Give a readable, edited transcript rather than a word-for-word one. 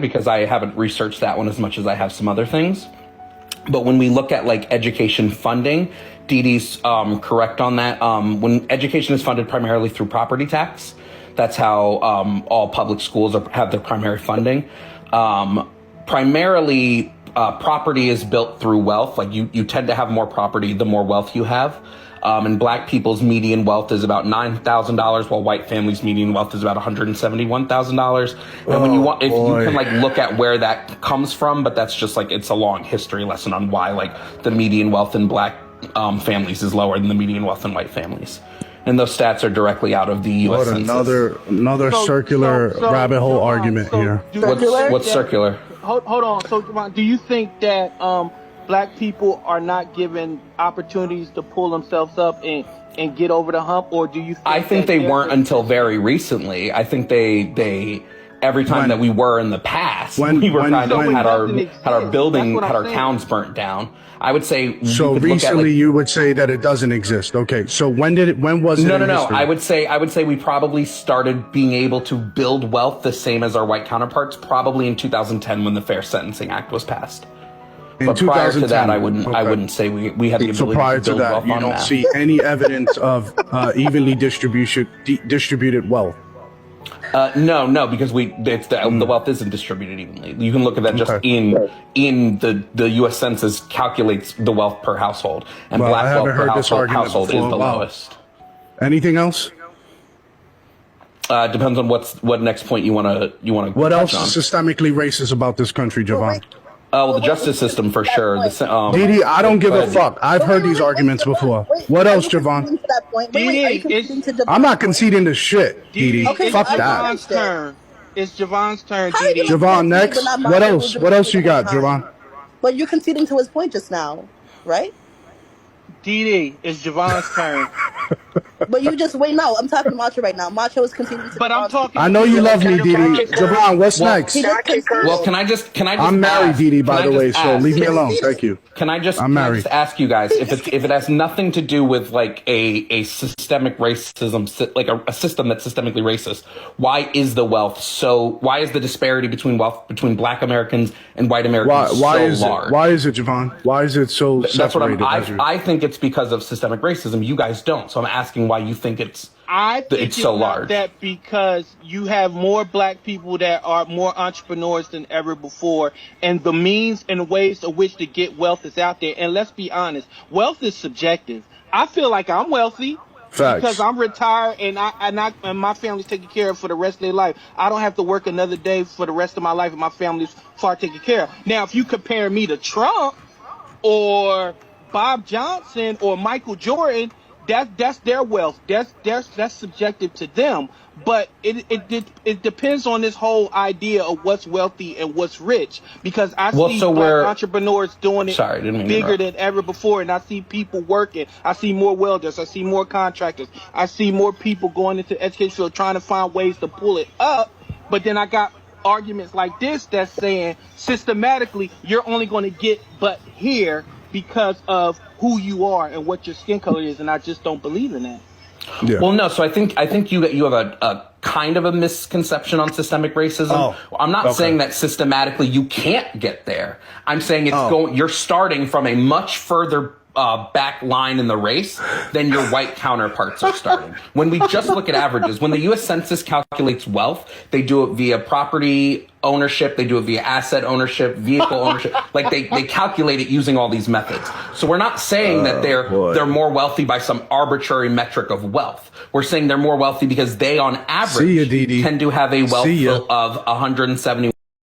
because I haven't researched that one as much as I have some other things. But when we look at like education funding, Dee Dee's correct on that. When education is funded primarily through property tax, that's how all public schools have their primary funding. Primarily, property is built through wealth. Like you tend to have more property the more wealth you have. And black people's median wealth is about $9,000, while white families' median wealth is about $171,000. And when you want, if you can like look at where that comes from, but that's just like, it's a long history lesson on why like the median wealth in black families is lower than the median wealth in white families. And those stats are directly out of the U.S. Census. Another circular rabbit hole argument here. What's circular? Hold on. So, Javon, do you think that black people are not given opportunities to pull themselves up and get over the hump, or do you think I think they weren't until very recently. I think they every time that we were in the past, we were kind of had our towns burnt down. I would say so. Recently, you would say that it doesn't exist. Okay, so when was it? No. I would say we probably started being able to build wealth the same as our white counterparts, probably in 2010 when the Fair Sentencing Act was passed. But prior to that, I wouldn't say we had the ability to build wealth on that. So prior to that, you don't see any evidence of evenly distributed wealth. No, because the wealth isn't distributed evenly. You can look at that just in the U.S. Census calculates the wealth per household, and black wealth per household is the lowest. Anything else? Depends on what next point you want to. What else is systemically racist about this country, Javon? Well, the justice system for sure. Dee Dee, I don't give a fuck. I've heard these arguments before. What else, Javon? I'm not conceding to shit, Dee Dee. Fuck that. It's Javon's turn, Dee Dee. Javon, next. What else? What else you got, Javon? But you're conceding to his point just now, right? Dee Dee, it's Javon's turn. But you just wait. No, I'm talking to Macho right now. Macho is conceding to. But I'm talking. I know you love me, Dee Dee. Javon, what's next? Well, can I just? I'm married, Dee Dee, by the way, so leave me alone. Thank you. Can I just ask you guys if it has nothing to do with like a systemic racism, like a system that's systemically racist? Why is the disparity between wealth between black Americans and white Americans so large? Why is it, Javon? Why is it so separated? That's what I think it's because of systemic racism. You guys don't. So I'm asking why you think it's so large. That because you have more black people that are more entrepreneurs than ever before, and the means and ways of which to get wealth is out there. And let's be honest, wealth is subjective. I feel like I'm wealthy. Facts. Because I'm retired and my family's taken care of for the rest of their life. I don't have to work another day for the rest of my life, and my family's far taken care of. Now, if you compare me to Trump or Bob Johnson or Michael Jordan, that's their wealth. That's subjective to them. But it depends on this whole idea of what's wealthy and what's rich. Because I see black entrepreneurs doing it bigger than ever before, and I see people working. I see more welders. I see more contractors. I see more people going into the education field trying to find ways to pull it up. But then I got arguments like this that's saying systematically you're only going to get but here because of who you are and what your skin color is, and I just don't believe in that. Yeah. Well, no. So I think you have a kind of a misconception on systemic racism. I'm not saying that systematically you can't get there. I'm saying you're starting from a much further back line in the race than your white counterparts are starting. When we just look at averages, when the U.S. Census calculates wealth, they do it via property ownership, they do it via asset ownership, vehicle ownership. Like they calculate it using all these methods. So we're not saying that they're more wealthy by some arbitrary metric of wealth. We're saying they're more wealthy because they, on average, tend to have a wealth of 171.